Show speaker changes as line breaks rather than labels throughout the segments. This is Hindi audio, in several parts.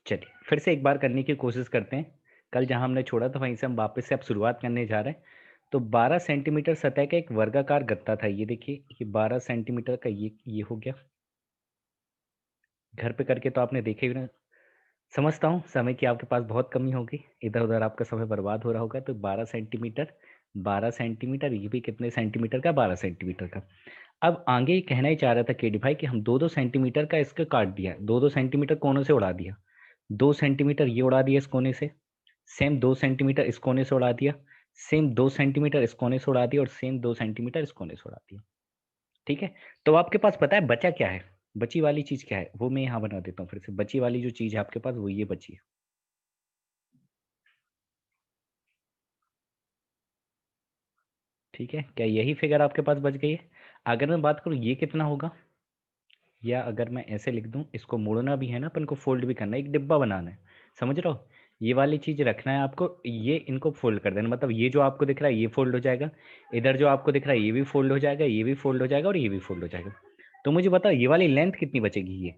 चलिए फिर से एक बार करने की कोशिश करते हैं। कल जहां हमने छोड़ा था वहीं से हम वापस से अब शुरुआत करने जा रहे हैं। तो 12 सेंटीमीटर सतह का एक वर्गाकार गत्ता था, ये देखिए ये 12 सेंटीमीटर का ये हो गया। घर पे करके तो आपने देखे ही ना। समझता हूँ समय की आपके पास बहुत कमी होगी, इधर उधर आपका समय बर्बाद हो रहा होगा। तो 12 सेंटीमीटर, 12 सेंटीमीटर, ये भी कितने सेंटीमीटर का, 12 सेंटीमीटर का। अब आगे ये कहना ही चाह रहा था केडी भाई कि हम 2-2 सेंटीमीटर का इसका काट दिया, 2-2 सेंटीमीटर कोनों से उड़ा दिया। 2 सेंटीमीटर ये उड़ा दिया इस कोने से, सेम 2 सेंटीमीटर इस कोने से उड़ा दिया, सेम 2 सेंटीमीटर इस कोने से उड़ा दिया, और सेम 2 सेंटीमीटर इस कोने से उड़ा दिया। ठीक है। तो आपके पास पता है बचा क्या है, बची वाली चीज क्या है, वो मैं यहाँ बना देता हूँ फिर से। बची वाली जो चीज है आपके पास वो ये बची है। ठीक है, क्या यही फिगर आपके पास बच गई है? अगर मैं बात करूँ ये कितना होगा, या अगर मैं ऐसे लिख दूं, इसको मोड़ना भी है ना अपन को, फोल्ड भी करना है, एक डिब्बा बनाना है। समझ रहे हो? ये वाली चीज रखना है आपको, ये इनको फोल्ड कर देना, मतलब ये जो आपको दिख रहा है ये फोल्ड हो जाएगा, इधर जो आपको दिख रहा है ये भी फोल्ड हो जाएगा, ये भी फोल्ड हो जाएगा, और ये भी फोल्ड हो जाएगा। तो मुझे बताओ ये वाली लेंथ कितनी बचेगी, ये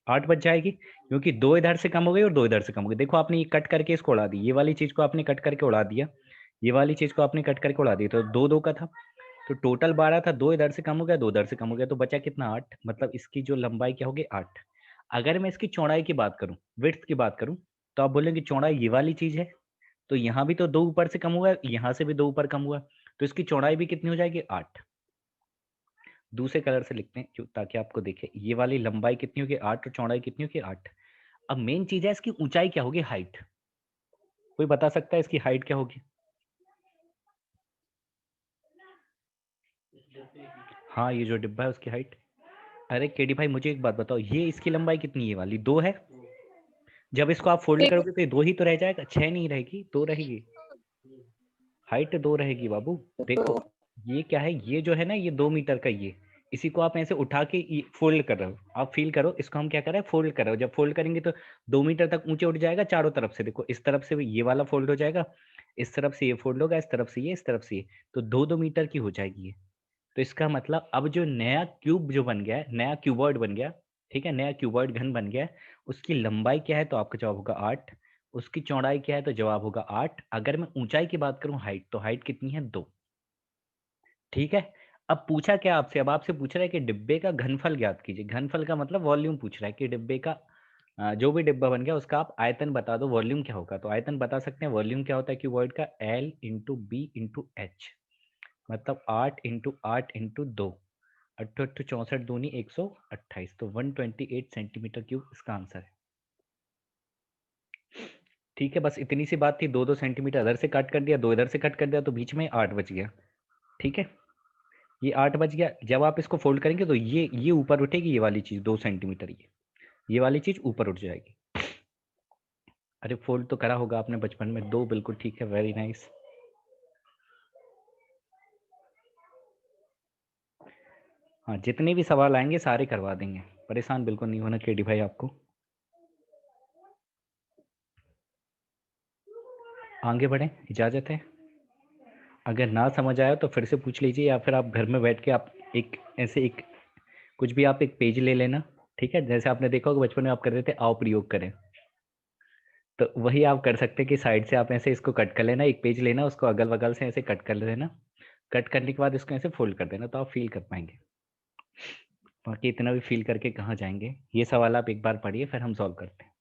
8 बच जाएगी, क्योंकि 2 इधर से कम हो गई और 2 इधर से कम हो गई। देखो आपने ये कट करके इसको उड़ा दी, ये वाली चीज को आपने कट करके उड़ा दिया, ये वाली चीज को आपने कट करके उड़ा दी, तो 2 2 का था। तो टोटल 12 था, 2 इधर से कम हो गया, 2 इधर से कम हो गया, तो बचा कितना, 8। मतलब इसकी जो लंबाई क्या होगी, 8। अगर मैं इसकी चौड़ाई की बात करूं, विड्थ की बात करूं, तो आप बोलेंगे चौड़ाई ये वाली चीज है, तो यहाँ भी तो 2 ऊपर से कम हुआ, यहाँ से भी 2 ऊपर कम हुआ, तो इसकी चौड़ाई भी कितनी हो जाएगी, 8। दूसरे कलर से लिखते हैं क्यों, ताकि आपको देखे ये वाली लंबाई कितनी होगी, 8, और चौड़ाई कितनी होगी, 8। अब मेन चीज है इसकी ऊंचाई क्या होगी, हाइट। कोई बता सकता है इसकी हाइट क्या होगी? हाँ, ये जो डिब्बा है उसकी हाइट। अरे केडी भाई मुझे एक बात बताओ, ये इसकी लंबाई कितनी है, ये वाली 2 है। जब इसको आप फोल्ड करोगे तो ये 2 ही तो रह जाएगा, 6 नहीं रहेगी, 2 रहेगी। हाइट 2 रहेगी बाबू। देखो ये क्या है, ये जो है ना, ये 2 मीटर का, ये इसी को आप ऐसे उठा के फोल्ड कर रहे हो, आप फील करो इसको, हम क्या कर रहे हैं, फोल्ड कर रहे हो। जब फोल्ड करेंगे तो 2 मीटर तक ऊंचे उठ जाएगा चारों तरफ से। देखो इस तरफ से भी ये वाला फोल्ड हो जाएगा, इस तरफ से ये फोल्ड होगा, इस तरफ से ये, इस तरफ से ये, तो 2-2 मीटर की हो जाएगी ये। तो इसका मतलब अब जो नया क्यूब जो बन गया है, नया क्यूबॉइड बन गया, ठीक है, नया क्यूबॉइड घन बन गया है, उसकी लंबाई क्या है, तो आपका जवाब होगा 8। उसकी चौड़ाई क्या है, तो जवाब होगा 8। अगर मैं ऊंचाई की बात करूं, हाइट, तो हाइट कितनी है, 2। ठीक है। अब पूछा क्या आपसे, अब आपसे पूछ रहा है कि डिब्बे का घनफल ज्ञात कीजिए। घनफल का मतलब वॉल्यूम पूछ रहा है कि डिब्बे का जो भी डिब्बा बन गया उसका आप आयतन बता दो, वॉल्यूम क्या होगा। तो आयतन बता सकते हैं, वॉल्यूम क्या होता है क्यूबॉइड का, L into B into H. मतलब 8 इंटू 8 इंटू 2, 8 8 64 दूनी 128, तो 128 सेंटीमीटर क्यूब इसका आंसर है। ठीक है, बस इतनी सी बात थी। 2-2 सेंटीमीटर इधर से कट कर दिया, 2 इधर से कट कर दिया, तो बीच में 8 बच गया। ठीक है, ये 8 बच गया। जब आप इसको फोल्ड करेंगे तो ये ऊपर उठेगी, ये वाली चीज 2 सेंटीमीटर, ये वाली चीज ऊपर उठ जाएगी। अरे फोल्ड तो करा होगा आपने बचपन में, 2 बिल्कुल ठीक है, वेरी नाइस। हाँ, जितने भी सवाल आएंगे सारे करवा देंगे, परेशान बिल्कुल नहीं होना केडी भाई आपको। आगे बढ़े, इजाजत है। अगर ना समझ आया तो फिर से पूछ लीजिए, या फिर आप घर में बैठ के आप एक ऐसे एक कुछ भी आप एक पेज ले लेना। ठीक है, जैसे आपने देखा होगा बचपन में आप कर रहे थे, आओ प्रयोग करें, तो वही आप कर सकते हैं कि साइड से आप ऐसे इसको कट कर लेना, एक पेज लेना, उसको अगल बगल से ऐसे कट कर लेना। कट करने के बाद इसको ऐसे फोल्ड कर देना, तो आप फील कर पाएंगे। बाकी इतना भी फील करके कहाँ जाएंगे। ये सवाल आप एक बार पढ़िए, फिर हम सॉल्व करते हैं।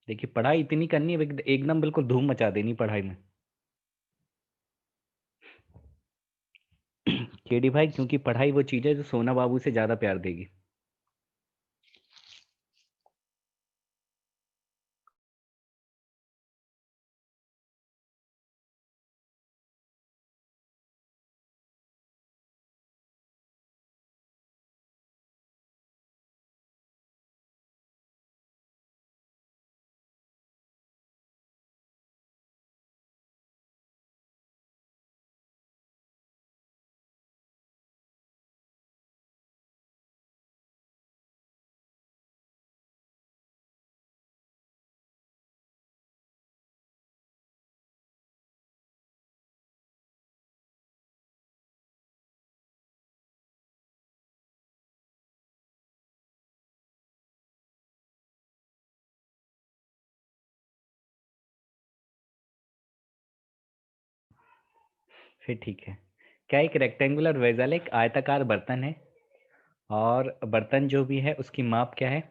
देखिए पढ़ाई इतनी करनी है, एकदम बिल्कुल धूम मचा देनी पढ़ाई में। केडी भाई, क्योंकि पढ़ाई वो चीज है जो सोना बाबू से ज्यादा प्यार देगी। फिर ठीक है। क्या एक रेक्टेंगुलर वेसल एक आयताकार बर्तन है और बर्तन जो भी है उसकी माप क्या है?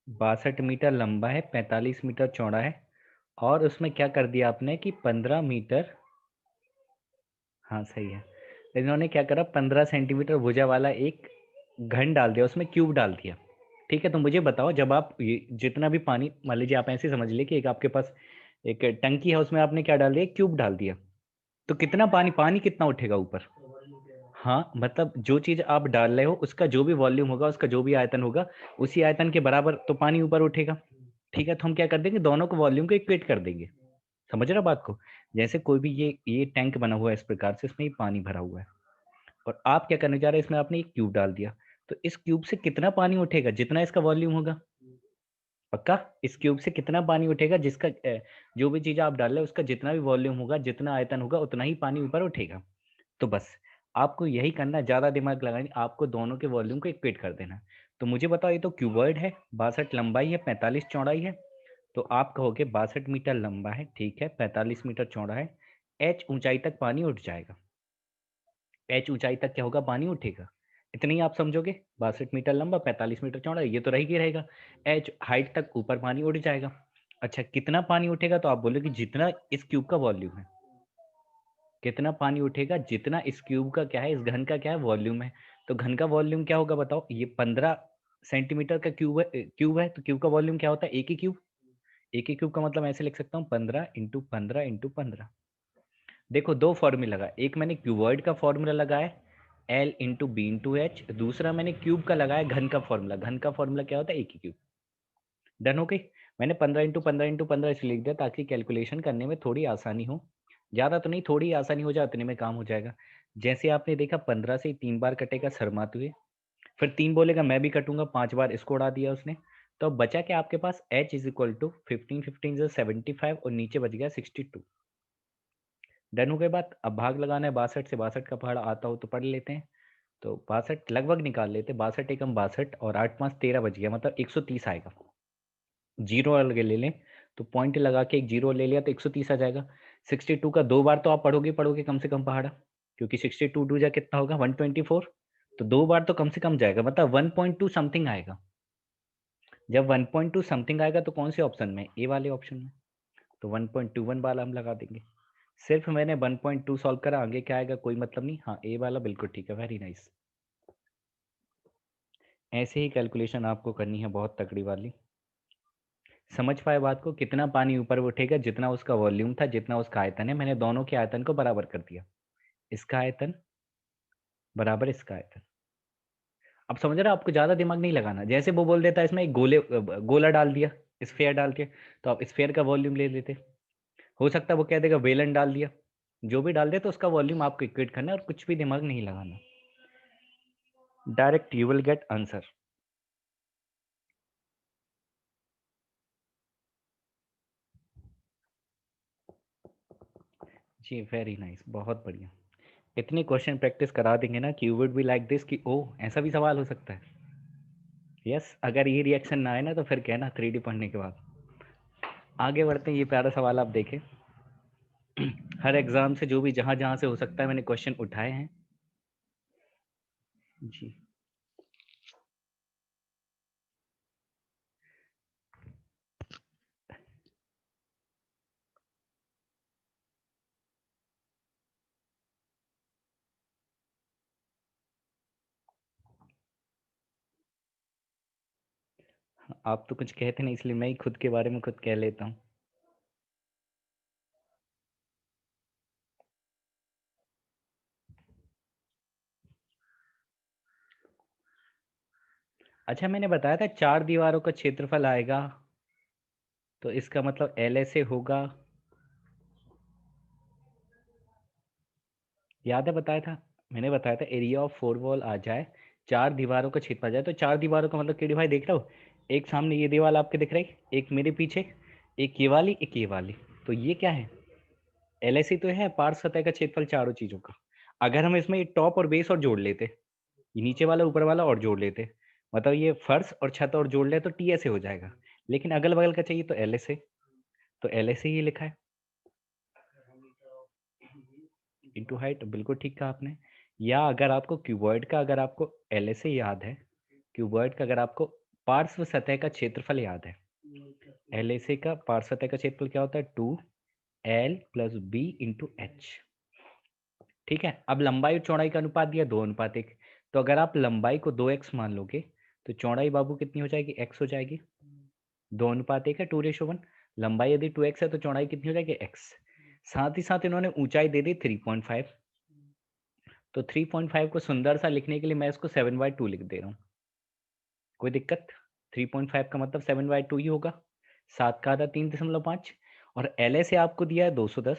62 मीटर लंबा है, 45 मीटर चौड़ा है और उसमें क्या कर दिया आपने कि 15 मीटर, हाँ सही है, इन्होंने क्या करा 15 सेंटीमीटर भुजा वाला एक घन डाल दिया, उसमें क्यूब डाल दिया। ठीक है, तो मुझे बताओ जब आप ये जितना भी पानी, मान लीजिए आप ऐसे समझ लिए कि एक आपके पास एक टंकी है, उसमें आपने क्या डाल दिया, क्यूब डाल दिया, तो कितना पानी पानी कितना उठेगा ऊपर? हाँ, मतलब जो चीज आप डाल रहे हो उसका जो भी वॉल्यूम होगा, उसका जो भी आयतन होगा, उसी आयतन के बराबर तो पानी ऊपर उठेगा। ठीक है, तो हम क्या कर देंगे, दोनों को वॉल्यूम को इक्वेट कर देंगे। समझ रहे हो बात को? जैसे कोई भी ये टैंक बना हुआ है इस प्रकार से, इसमें पानी भरा हुआ है और आप क्या करने जा रहे हैं, इसमें आपने एक क्यूब डाल दिया, तो इस क्यूब से कितना पानी उठेगा, जितना इसका वॉल्यूम होगा। पक्का? इस क्यूब से कितना पानी उठेगा, जिसका जो भी चीज आप डाल रहे हो उसका जितना भी वॉल्यूम होगा, जितना आयतन होगा, उतना ही पानी ऊपर उठेगा। तो बस आपको यही करना है, ज्यादा दिमाग लगानी, आपको दोनों के वॉल्यूम को इक्वेट कर देना। तो मुझे बताओ, ये तो क्यूबॉइड है, 62 लंबाई है, 45 चौड़ाई है, तो आप कहोगे 62 मीटर लंबा है, ठीक है, 45 मीटर चौड़ा है, एच ऊंचाई तक पानी उठ जाएगा। एच ऊंचाई तक क्या होगा, पानी उठेगा। इतनी ही आप समझोगे, 62 मीटर लंबा, 45 मीटर चौड़ा, ये तो रह ही रहेगा। एच हाइट तक ऊपर पानी उठ जाएगा। अच्छा, कितना पानी उठेगा, तो आप बोलोगे जितना इस क्यूब का वॉल्यूम है। कितना पानी उठेगा, जितना इस क्यूब का क्या है, इस घन का क्या है, वॉल्यूम है। तो घन का वॉल्यूम क्या होगा बताओ, ये 15 सेंटीमीटर का क्यूब है, तो क्यूब का वॉल्यूम क्या होता है, एक ही क्यूब। एक ही क्यूब का मतलब ऐसे लिख सकता हूँ, 15 × 15 × 15। देखो दो फॉर्मूला लगा, एक मैंने क्यूबॉइड का फॉर्मूला लगाया L × B × H, दूसरा मैंने क्यूब का लगाया घन का फॉर्मूला। घन का फॉर्मूला क्या होता है, एक ही क्यूब। डन हो गई? मैंने 15 × 15 × 15 इसलिए लिख दिया ताकि कैलकुलेशन करने में थोड़ी आसानी हो, ज्यादा तो नहीं, थोड़ी आसानी हो जाए, उतने में काम हो जाएगा। जैसे आपने देखा 15 से 3 बार कटेगा सरमाते हुए, फिर 3 बोलेगा मैं भी कटूंगा, 5 बार इसको उड़ा दिया उसने, तो अब बचा क्या आपके पास, H = 15 15 75 और नीचे बच गया 62। डन हो गई बात। अब भाग लगाना है, 62 से 62 का पहाड़ा आता हो तो पढ़ लेते हैं। तो 62 लगभग निकाल लेते, 62 एकम 62 और 8 5 13 बच गया, मतलब 130 आएगा। जीरो अलग ले लें, तो पॉइंट लगा के एक जीरो ले लिया तो 130 आ जाएगा। 62 का 2 बार तो आप पढ़ोगे पढ़ोगे कम से कम पहाड़ा, क्योंकि 62 2 जा कितना होगा 124, तो 2 बार तो कम से कम जाएगा, मतलब 1.2 समथिंग आएगा। जब 1.2 समथिंग आएगा तो कौन से ऑप्शन में, ए वाले ऑप्शन में, तो 1.21 वाला हम लगा देंगे। सिर्फ मैंने 1.2 सॉल्व करा, आगे क्या आएगा कोई मतलब नहीं, हाँ ए वाला बिल्कुल ठीक है, वेरी नाइस। ऐसे ही कैलकुलेशन आपको करनी है, बहुत तगड़ी वाली। समझ पाए बात को, कितना पानी ऊपर उठेगा, जितना उसका वॉल्यूम था, जितना उसका आयतन है, मैंने दोनों के आयतन को बराबर कर दिया। इसका आयतन बराबर इसका आयतन। अब समझ रहे हो, आपको ज्यादा दिमाग नहीं लगाना, जैसे वो बोल देता है इसमें एक गोला डाल दिया, स्फेयर डाल के, तो आप स्फेयर का वॉल्यूम ले लेते। हो सकता है वो कह देगा वेलन डाल दिया, जो भी डाल दे तो उसका वॉल्यूम आपको इक्वेट करना है और कुछ भी दिमाग नहीं लगाना, direct you will get answer. जी वेरी नाइस, बहुत बढ़िया। इतने क्वेश्चन प्रैक्टिस करा देंगे ना कि you would be like this कि ओ ऐसा भी सवाल हो सकता है। यस, अगर ये रिएक्शन ना आए ना तो फिर कहना 3D पढ़ने के बाद। आगे बढ़ते हैं, ये प्यारा सवाल आप देखें। हर एग्जाम से जो भी जहां जहां से हो सकता है मैंने क्वेश्चन उठाए हैं। जी आप तो कुछ कहते नहीं, इसलिए मैं ही खुद के बारे में खुद कह लेता हूँ। अच्छा, मैंने बताया था 4 दीवारों का क्षेत्रफल आएगा, तो इसका मतलब एल ऐसे होगा, याद है बताया था, मैंने बताया था एरिया ऑफ 4 वॉल आ जाए, 4 दीवारों का क्षेत्रफल आ जाए, तो 4 दीवारों का मतलब केडी भाई देख रहे हो, एक सामने ये दीवार आपके दिख रही, एक मेरे पीछे, एक ये वाली, एक ये वाली, तो ये क्या है, एलएसी तो है, पार्श्व सतह का क्षेत्रफल चारों चीजों का। अगर हम इसमें टॉप और बेस और जोड़ लेते, ये नीचे वाला ऊपर वाला और जोड़ लेते, मतलब ये फर्श और छत और जोड़ ले तो टी ऐसे हो जाएगा, लेकिन अगल बगल का चाहिए तो एल ऐसे, तो एल ऐसे ही लिखा है। इंटू हाइट, बिल्कुल ठीक कहा आपने। या अगर आपको क्यूबॉइड का, अगर आपको LSA याद है, क्यूबॉइड का अगर आपको पार्श्व सतह का क्षेत्रफल याद है, LSA का पार्श्व सतह का क्षेत्रफल क्या होता है? 2L + B × H। ठीक है, अब लंबाई और चौड़ाई का अनुपात दिया 2:1। तो अगर आप लंबाई को 2x मान लोगे तो चौड़ाई बाबू कितनी हो जाएगी? x हो जाएगी। 2:1 है, 2:1। लंबाई यदि 2x है तो चौड़ाई कितनी हो जाएगी? x। साथ ही साथ इन्होंने ऊंचाई दे दी 3.5। तो 3.5 को सुंदर सा लिखने के लिए मैं इसको 7/2 लिख दे रहा हूँ। कोई दिक्कत? 3.5 का मतलब 7/2 ही होगा। 7 का आधा 3.5। और LSA आपको दिया है 210।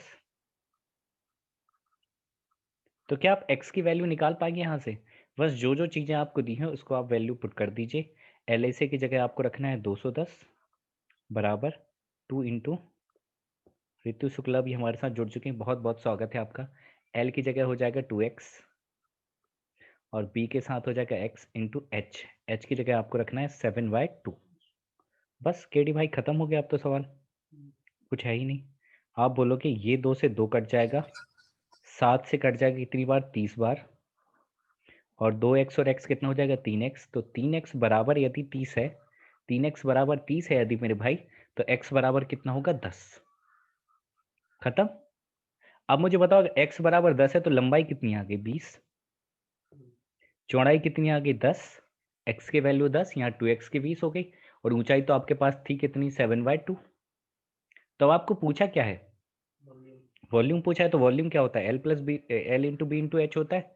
तो क्या आप x की वैल्यू निकाल पाएंगे यहाँ से? बस जो जो चीज़ें आपको दी हैं उसको आप वैल्यू पुट कर दीजिए। LSA की जगह आपको रखना है 210 बराबर 2 इंटू, ऋतु शुक्ला भी हमारे साथ जुड़ चुके हैं, बहुत बहुत स्वागत है आपका। L की जगह हो जाएगा 2x और B के साथ हो जाएगा x इंटू H। H की जगह आपको रखना है 7/2। बस केडी भाई खत्म हो गया अब तो सवाल, कुछ है ही नहीं। आप बोलो कि ये 2 से 2 कट जाएगा, 7 से कट जाएगा कितनी बार? 30 बार। और 2x और x कितना हो जाएगा? 3x। तो 3x बराबर यदि 30 है, 3x बराबर 30 है यदि मेरे भाई, तो x बराबर कितना होगा? 10। खत्म। अब मुझे बताओ अगर x बराबर 10 है तो लंबाई कितनी आ गई? 20। चौड़ाई कितनी आ गई? 10। x की वैल्यू 10, यहाँ 2x की 20 हो गई। और ऊंचाई तो आपके पास थी कितनी? 7/2। तो आपको पूछा क्या है? वॉल्यूम पूछा है। तो वॉल्यूम क्या होता है? L into B into H होता है।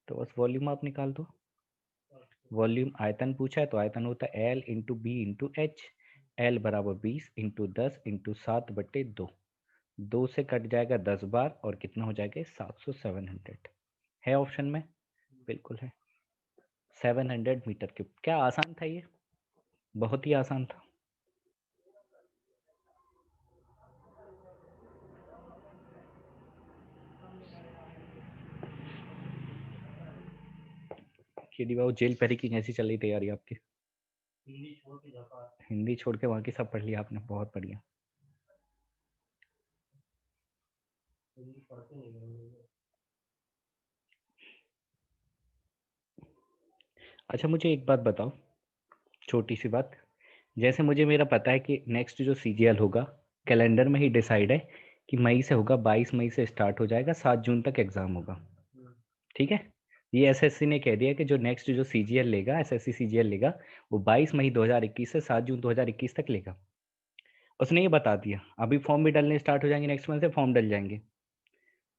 तो बस वॉल्यूम आप निकाल दो। वॉल्यूम आयतन पूछा है तो आयतन होता है L into B into H. L बराबर 20 इंटू 10 इंटू 7/2। 2 से कट जाएगा 10 बार और कितना हो जाएगा? 700 है ऑप्शन में, बिल्कुल है। 700 m3। क्या आसान था ये? बहुत ही आसान था। केडी बाबू जेल पैरी की कैसी चल रही तैयारी आपकी? हिंदी छोड़ के बाकी सब पढ़ लिया आपने, बहुत बढ़िया। अच्छा मुझे एक बात बताओ, छोटी सी बात। जैसे मुझे मेरा पता है कि नेक्स्ट जो CGL होगा कैलेंडर में ही डिसाइड है कि मई से होगा, 22 मई से स्टार्ट हो जाएगा, 7 जून तक एग्जाम होगा। ठीक है, ये SSC ने कह दिया कि जो नेक्स्ट जो CGL लेगा, SSC CGL लेगा, वो 22 मई 2021 से 7 जून 2021 तक लेगा। उसने ये बता दिया। अभी फॉर्म भी डलने स्टार्ट हो जाएंगे, नेक्स्ट मंथ से फॉर्म डल जाएंगे।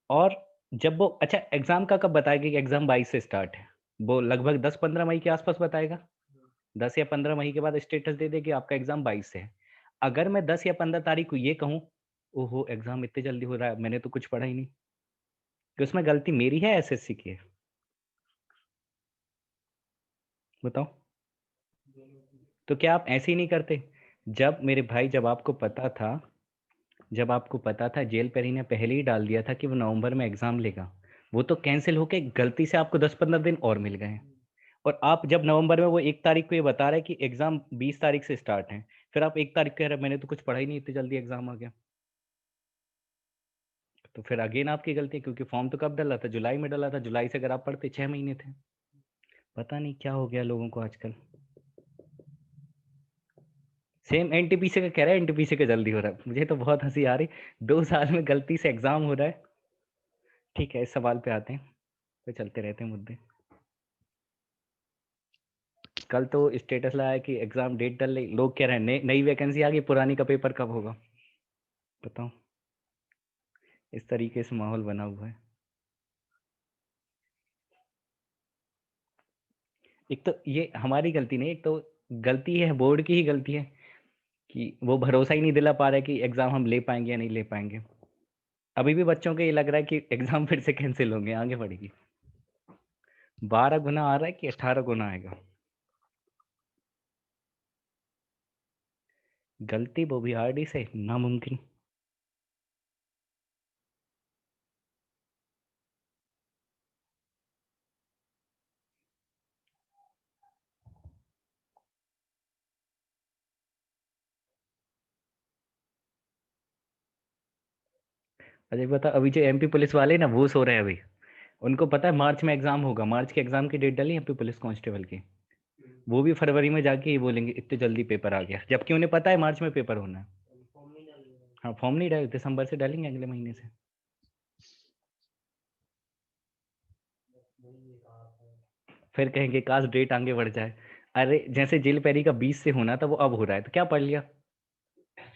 और जब वो, अच्छा एग्जाम का कब बताएगा कि एग्जाम 22 से स्टार्ट है? वो लगभग 10-15 मई के आसपास बताएगा। 10 या 15 मई के बाद स्टेटस दे दे कि आपका एग्जाम 22 से है। अगर मैं 10 या 15 तारीख को ये कहूँ, ओहो एग्जाम इतने जल्दी हो रहा है, मैंने तो कुछ पढ़ा ही नहीं, कि उसमें गलती मेरी है SSC की है? बताओ। तो क्या आप ऐसे ही नहीं करते? जब मेरे भाई, जब आपको पता था, जब आपको पता था, जेल पेरी ने पहले ही डाल दिया था कि वो नवंबर में एग्जाम लेगा, वो तो कैंसिल होके गलती से आपको 10-15 दिन और मिल गए। और आप जब नवंबर में वो 1 तारीख को ये बता रहे हैं कि एग्जाम 20 तारीख से स्टार्ट है, फिर आप 1 तारीख कह रहे हैं मैंने तो कुछ पढ़ा ही नहीं, इतनी जल्दी एग्जाम आ गया। तो फिर अगेन आपकी गलती है, क्योंकि फॉर्म तो कब डला था? जुलाई में डला था। जुलाई से अगर आप पढ़ते 6 महीने थे। पता नहीं क्या हो गया लोगों को आजकल। सेम NTPC का कह रहा है, NTPC का जल्दी हो रहा है। मुझे तो बहुत हंसी आ रही, 2 साल में गलती से एग्जाम हो रहा है। ठीक है, इस सवाल पे आते हैं, तो चलते रहते हैं मुद्दे। कल तो स्टेटस लगाया कि एग्जाम डेट डल रही, लोग कह रहे हैं नई वैकेंसी आ गई, पुरानी का पेपर कब होगा? बताओ, इस तरीके से माहौल बना हुआ है। एक तो ये हमारी गलती नहीं, एक तो गलती है बोर्ड की ही गलती है कि वो भरोसा ही नहीं दिला पा रहे कि एग्जाम हम ले पाएंगे या नहीं ले पाएंगे। अभी भी बच्चों को ये लग रहा है कि एग्जाम फिर से कैंसिल होंगे, आगे बढ़ेगी। 12 गुना आ रहा है कि 18 गुना आएगा? गलती वो भी RD से नामुमकिन। अजय बता, अभी जो एमपी पुलिस वाले ना वो सो रहे हैं अभी। उनको पता है मार्च में एग्जाम होगा, मार्च के एग्जाम की डेट डाली एमपी पुलिस कांस्टेबल की। वो भी फरवरी में जाके ये बोलेंगे इतने जल्दी पेपर आ गया, जबकि उन्हें पता है मार्च में पेपर होना है। हाँ, फॉर्म नहीं डाले, दिसंबर से डालेंगे अगले महीने से। फिर कहेंगे काश डेट आगे बढ़ जाए। अरे जैसे जेल पैरी का 20 से होना था वो अब हो रहा है, तो क्या पढ़ लिया?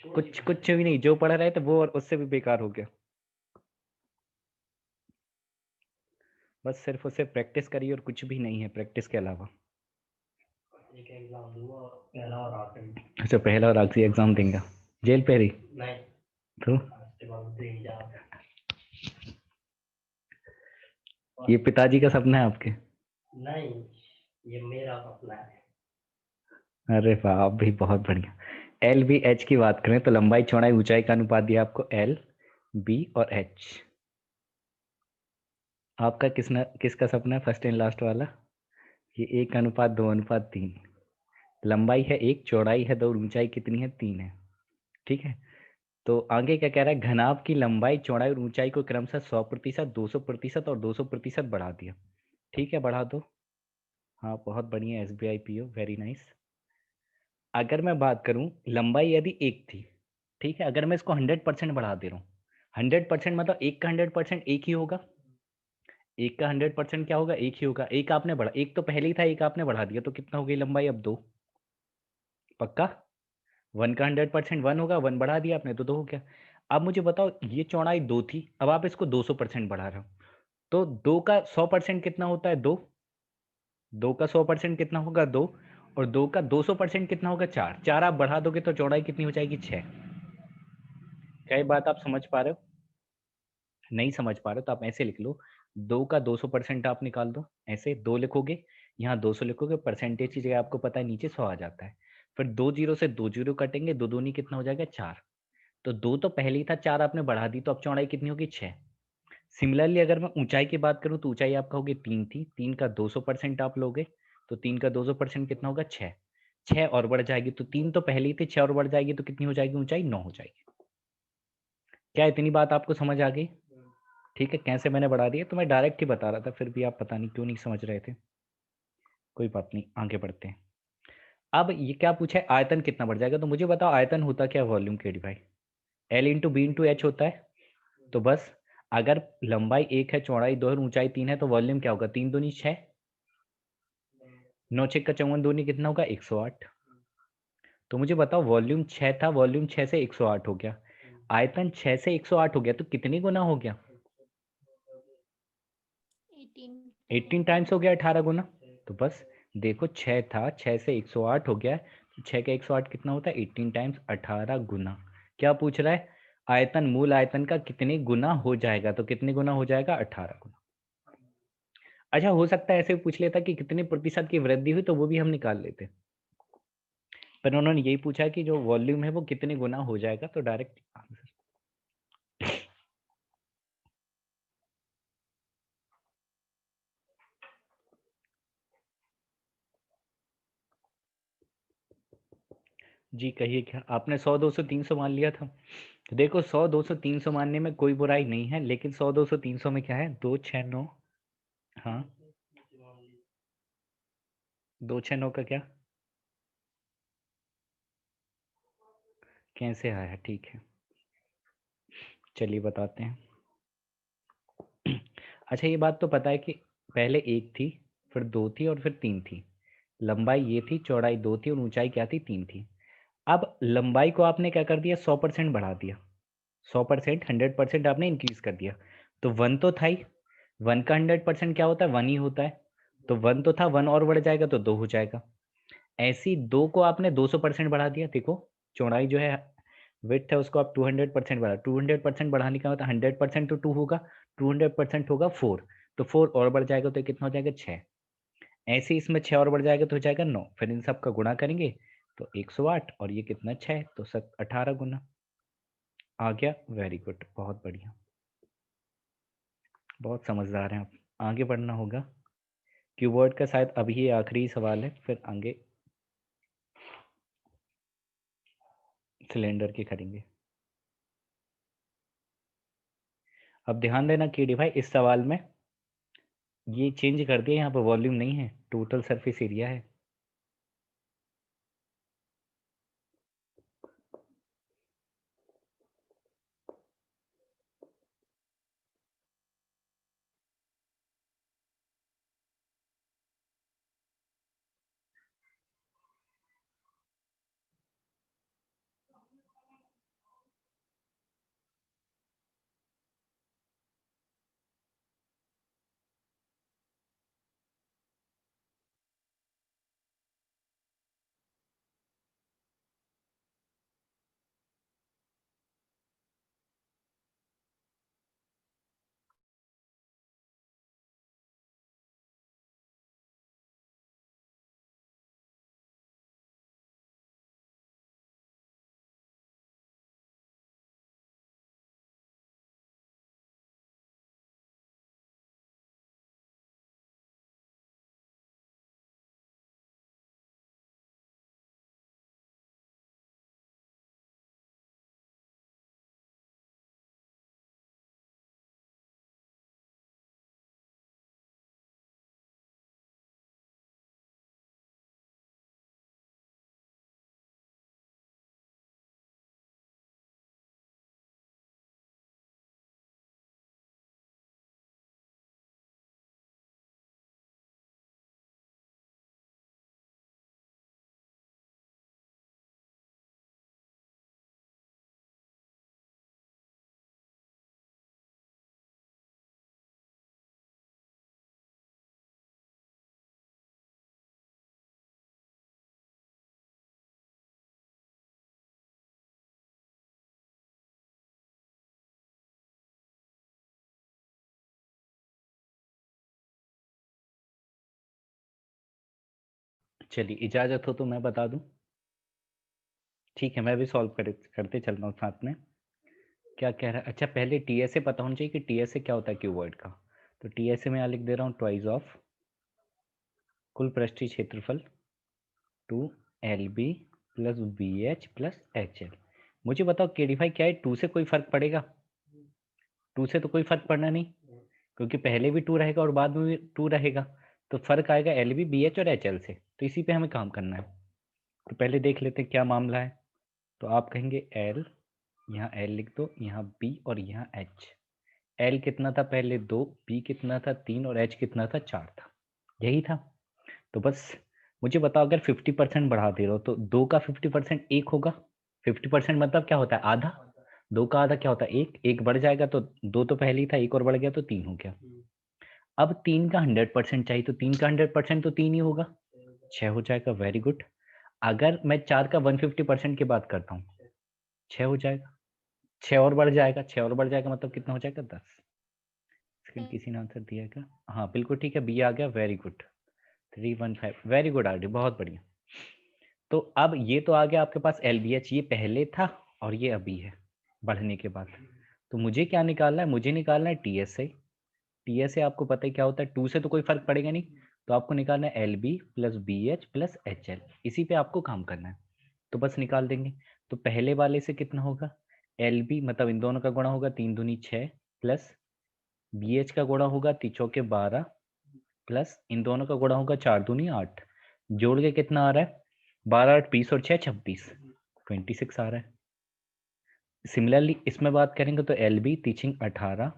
कुछ कुछ भी नहीं, जो पढ़ रहे थे वो और उससे भी बेकार हो गया। बस सिर्फ उसे प्रैक्टिस करिए और कुछ भी नहीं है प्रैक्टिस के अलावा।
एक एग्जाम दूंगा, पहला और आखिरी।
अच्छा, पहला और आखिरी एग्जाम देंगे जेल पैरी?
नहीं,
तो
उसके बाद दे जाओ।
ये पिताजी का सपना है आपके?
नहीं, ये मेरा सपना है।
अरे वाह, आप भी बहुत बढ़िया। एल बी एच की बात करें तो लंबाई चौड़ाई ऊंचाई का अनुपात दिया आपको एल, बी और एच। आपका किसका सपना है फर्स्ट एंड लास्ट वाला? ये 1:2:3। लंबाई है 1, चौड़ाई है 2, ऊंचाई कितनी है? 3 है। ठीक है, तो आगे क्या कह रहा है? घनाभ की लंबाई चौड़ाई और ऊंचाई को क्रमशः 100%, 200% और 200% बढ़ा दिया। ठीक है, बढ़ा दो। हाँ, बहुत बढ़िया, S B I P O, very nice. अगर मैं बात करूं, लंबाई यदि 1 थी, ठीक है, अगर मैं इसको 100% बढ़ा दे रहा हूँ, 100% मतलब 1 का 100% एक ही होगा। 1 का 100% क्या होगा? एक ही होगा। एक आपने बढ़ा, एक तो पहले ही था, एक आपने बढ़ा दिया, तो कितना हो गई लंबाई अब? 2। पक्का? 1 का 100% 1 होगा, 1 बढ़ा दिया आपने तो 2 हो गया। अब मुझे बताओ, ये चौड़ाई 2 थी, अब आप इसको 200% बढ़ा रहे हो, तो 2 का 100% कितना होता है? 2। 2 का 100% कितना होगा? 2। और 2 का 200% कितना होगा? 4। 4 आप बढ़ा दोगे तो चौड़ाई कितनी हो जाएगी? 6। क्या ये बात आप समझ पा रहे हो? नहीं समझ पा रहे हो तो आप ऐसे लिख लो, 2 का 200% आप निकाल दो, ऐसे 2 लिखोगे, यहाँ 200 लिखोगे, परसेंटेज की जगह आपको पता है नीचे 100 आ जाता है। फिर 2 जीरो से 2 जीरो कटेंगे, 2 दूनी कितना हो जाएगा? 4। तो 2 तो पहले ही था, 4 आपने बढ़ा दी, तो अब चौड़ाई कितनी होगी? 6। सिमिलरली अगर मैं ऊंचाई की बात करूं तो ऊंचाई आपका होगी 3 थी, 3 का 200% आप लोगे, तो 3 का 200% कितना होगा? 6। 6 और बढ़ जाएगी, तो 3 तो पहले ही थी, 6 और बढ़ जाएगी तो कितनी हो जाएगी ऊंचाई? 9 हो जाएगी। क्या इतनी बात आपको समझ आ गई? ठीक है, कैसे मैंने बढ़ा दिया, तो मैं डायरेक्ट ही बता रहा था, फिर भी आप पता नहीं क्यों नहीं समझ रहे थे। कोई बात नहीं, आगे बढ़ते हैं। अब ये क्या पूछा है? आयतन कितना बढ़ जाएगा, तो मुझे बताओ आयतन होता क्या? वॉल्यूम के divide L into B into H होता है। तो बस, अगर लंबाई 1 है, चौड़ाई 2 है, ऊंचाई 3 है, तो वॉल्यूम क्या होगा? 3 दूनी 6, 9 6 का 54 दूनी कितना होगा? 108। तो मुझे बताओ, वॉल्यूम 6 था, वॉल्यूम 6 से 108 हो गया, आयतन 6 से 108 हो गया, तो कितनी गुना हो गया? 18 टाइम्स हो गया, 18 गुना। तो बस देखो, 6 था, 6 से 108 हो गया, 6 का 108 कितना होता है? 18 टाइम्स 18 गुना। क्या पूछ रहा है? आयतन मूल आयतन का कितने गुना हो जाएगा, तो कितने गुना हो जाएगा? 18 गुना। अच्छा, हो सकता है ऐसे भी पूछ लेता कि कितने प्रतिशत की वृद्धि हुई, तो वो भी हम निकाल लेते, पर उन्होंने यही पूछा कि जो वॉल्यूम है वो कितने गुना हो जाएगा, तो डायरेक्ट आंसर। जी कहिए, क्या आपने 100 200 300 मान लिया था? देखो, 100 200 300 मानने में कोई बुराई नहीं है, लेकिन 100 200 300 में क्या है? 2 6 9। हाँ, 2 6 9 का क्या? कैसे आया? ठीक है, चलिए बताते हैं। अच्छा, ये बात तो पता है कि पहले 1 थी, फिर 2 थी और फिर 3 थी। लंबाई ये थी, चौड़ाई 2 थी और ऊंचाई क्या थी? 3 थी। अब लंबाई को आपने क्या कर दिया? 100% बढ़ा दिया, 100%, 100% आपने इंक्रीज कर दिया, तो 1 तो था ही, 1 का 100% क्या होता है? 1 ही होता है, तो 1 तो था, 1 और बढ़ जाएगा तो 2 हो जाएगा। ऐसी 2 को आपने 200% बढ़ा दिया, देखो चौड़ाई जो है, विड्थ है, उसको आप 200% बढ़ा, 200% बढ़ाने का मतलब 100% तो 2 होगा, 200% होगा 4, तो 4 और बढ़ जाएगा तो कितना हो जाएगा? 6। ऐसे ही इसमें 6 और बढ़ जाएगा तो हो जाएगा 9, फिर इन सब का गुणा करेंगे तो 108, और ये कितना? 6, तो 18 गुना। आ गया? वेरी गुड, बहुत बढ़िया, बहुत समझदार हैं आप। आगे बढ़ना होगा, क्यूबवर्ड का शायद अभी ये आखिरी सवाल है, फिर आगे सिलेंडर के करेंगे। अब ध्यान देना केडी भाई, इस सवाल में ये चेंज कर दिया, यहाँ पर वॉल्यूम नहीं है, टोटल सरफेस एरिया है। चलिए इजाजत हो तो मैं बता दूं। ठीक है, मैं भी सॉल्व करते चल रहा हूँ साथ में। क्या कह रहा है, अच्छा पहले टीएसए पता होना चाहिए कि टीएसए क्या होता है क्यूबॉइड का। तो टीएसए में यहाँ लिख दे रहा हूँ ट्वाइस ऑफ कुल पृष्ठीय क्षेत्रफल two L B plus B H plus H L. मुझे बताओ केडीफाई क्या है, टू से कोई फर्क पड़ेगा? टू से तो कोई फर्क पड़ना नहीं, क्योंकि पहले भी टू रहेगा और बाद में भी टू रहेगा। तो फर्क आएगा एल बी बी एच और एच एल से, तो इसी पे हमें काम करना है। तो पहले देख लेते हैं क्या मामला है। तो आप कहेंगे एल, यहाँ एल लिख दो, यहाँ बी और यहाँ एच। एल कितना था पहले 2, बी कितना था 3 और एच कितना था 4 था, यही था। तो बस मुझे बताओ, अगर 50% बढ़ा दे रहे हो तो 2 का 50% 1 होगा। 50% मतलब क्या होता है, आधा। 2 का आधा क्या होता है, 1। 1 बढ़ जाएगा तो 2 तो पहले ही था, 1 और बढ़ गया तो 3 हो गया। अब 3 का 100% चाहिए, तो 3 का 100% तो 3 ही होगा, 6 हो जाएगा। Very good. अगर मैं 4 का 150% की बात करता हूँ, 6 हो जाएगा। 6 और बढ़ जाएगा, 6 और बढ़ जाएगा मतलब कितना हो जाएगा, 10। सेकंड किसी ने आंसर दिया क्या? हाँ बिल्कुल ठीक है, बी आ गया। Very good, 315। Very good RD, बहुत बढ़िया। तो अब ये तो आ गया आपके पास एल बी एच, ये पहले था और ये अभी है बढ़ने के बाद। तो मुझे क्या निकालना है, मुझे निकालना है T S A. T S A आपको पता है क्या होता है, टू से तो कोई फर्क पड़ेगा नहीं, तो आपको निकालना है L B plus B H plus H L, इसी पे आपको काम करना है। तो बस निकाल देंगे। तो पहले वाले से कितना होगा, एल बी मतलब इन दोनों का गुणा होगा 3 दूनी 6, प्लस बी एच का गुणा होगा 3 चौके 12, प्लस इन दोनों का गुणा होगा 4 दूनी 8। जोड़ के कितना आ रहा है, 12 8 20 और 6 26, 26 आ रहा है। सिमिलरली इसमें बात करेंगे तो एल बी तीचिंग 18,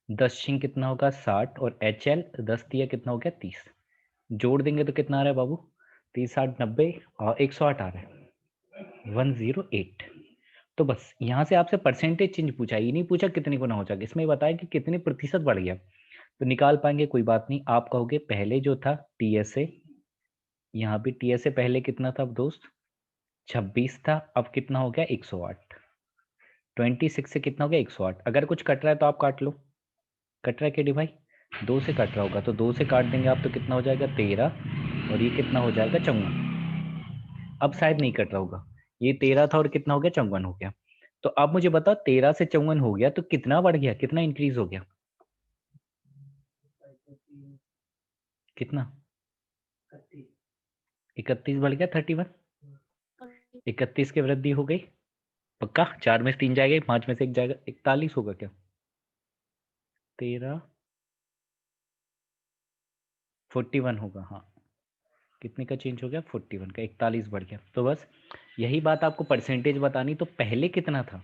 10 छिंग कितना होगा 60 और एच एल 10 दिया कितना हो गया 30। जोड़ देंगे तो कितना आ रहा है बाबू, 30 60 90 और 108 आ रहा है, 108। तो बस यहाँ से आपसे परसेंटेज चेंज पूछा, ये नहीं पूछा कितने गुना हो जाएगा, इसमें बताया कि कितने प्रतिशत बढ़ गया। तो निकाल पाएंगे, कोई बात नहीं। आप कहोगे पहले जो था टी एस ए, यहाँ भी टी एस ए पहले कितना था दोस्त, 26 था, अब कितना हो गया 108। 26 से कितना हो गया 108। अगर कुछ कट रहा है तो आप काट लो। कट रहा है केडी भाई, 2 से कट रहा होगा तो 2 से काट देंगे आप, तो कितना हो जाएगा 13 और ये कितना हो जाएगा 54। अब शायद नहीं कट रहा होगा, ये 13 था और कितना हो गया 54 हो गया। तो अब मुझे बताओ 13 से 54 हो गया तो कितना बढ़ गया, कितना इंक्रीज हो गया, कितना? 31 बढ़ गया 31। 31 की वृद्धि हो गई पक्का? 4 में से 3 जाएगा, 5 में से 1 जाएगा, 41 होगा क्या? 13 41 होगा। हाँ, कितने का चेंज हो गया? 41 का, 41 बढ़ गया। तो बस यही बात आपको परसेंटेज बतानी। तो पहले कितना था,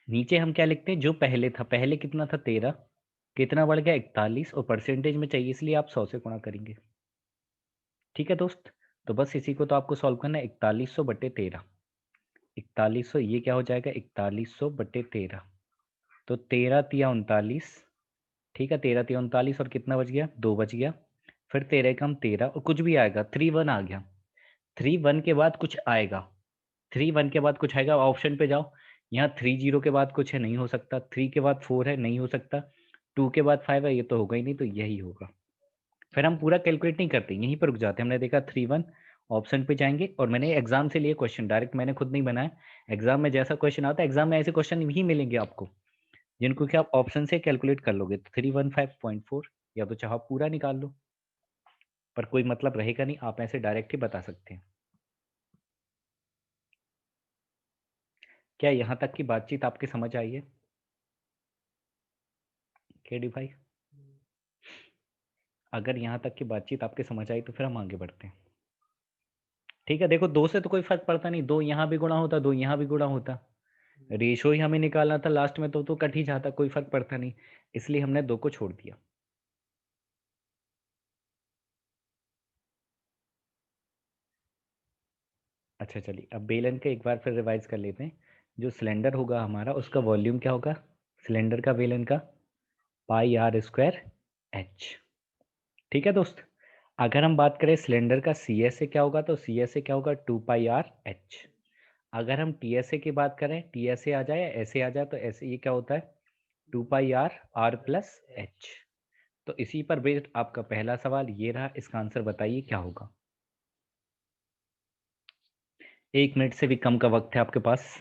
नीचे हम क्या लिखते हैं, जो पहले था, पहले कितना था 13, कितना बढ़ गया 41, और परसेंटेज में चाहिए इसलिए आप 100 से गुणा करेंगे। ठीक है दोस्त, तो बस इसी को तो आपको सॉल्व करना है। 4100 बटे 13, 4100 ये क्या हो जाएगा, 4100 बटे 13, तो 13 तिया 39। ठीक है, 13 तिया 39, और कितना बच गया, 2 बच गया। फिर 13 कम 13, और कुछ भी आएगा, 31 आ गया। 31 के बाद कुछ आएगा, 31 के बाद कुछ आएगा, ऑप्शन पे जाओ। यहाँ 30 के बाद कुछ है, नहीं हो सकता। 3 के बाद 4 है, नहीं हो सकता। 2 के बाद 5 है, ये तो होगा ही नहीं, तो यही होगा। फिर हम पूरा कैलकुलेट नहीं करते, यहीं पर रुक जाते हैं। हमने देखा 31, ऑप्शन पे जाएंगे। और मैंने एग्जाम से लिए क्वेश्चन, डायरेक्ट मैंने खुद नहीं बनाया। एग्जाम में जैसा क्वेश्चन आता है, एग्जाम में ऐसे क्वेश्चन ही मिलेंगे आपको जिनको कि आप ऑप्शन से कैलकुलेट कर लोगे। 315.4, या तो चाहो पूरा निकाल लो, पर कोई मतलब रहेगा नहीं, आप ऐसे डायरेक्ट ही बता सकते हैं। क्या यहाँ तक की बातचीत आपकी समझ आई है केडी भाई? अगर यहाँ तक की बातचीत आपके समझ आई तो फिर हम आगे बढ़ते हैं। ठीक है, देखो 2 से तो कोई फर्क पड़ता नहीं, 2 यहाँ भी गुणा होता, 2 यहाँ भी गुणा होता, रेशो ही हमें निकालना था लास्ट में, तो कट ही जाता, कोई फर्क पड़ता नहीं, इसलिए हमने 2 को छोड़ दिया। अच्छा चलिए, अब बेलन का एक बार फिर रिवाइज कर लेते हैं। जो सिलेंडर होगा हमारा, उसका वॉल्यूम क्या होगा, सिलेंडर का, बेलन का, पाई आर स्क्वायर एच। ठीक है दोस्त, अगर हम बात करें सिलेंडर का सी एस से क्या होगा, तो सी एस से क्या होगा, 2 पाई आर एच। अगर हम टी एस ए की बात करें, टी एस ए आ जाए, ऐसे आ जाए, तो ऐसे ये क्या होता है, 2 पाई आर आर प्लस एच। तो इसी पर बेस्ड आपका पहला सवाल ये रहा, इसका आंसर बताइए क्या होगा। 1 मिनट से भी कम का वक्त है आपके पास।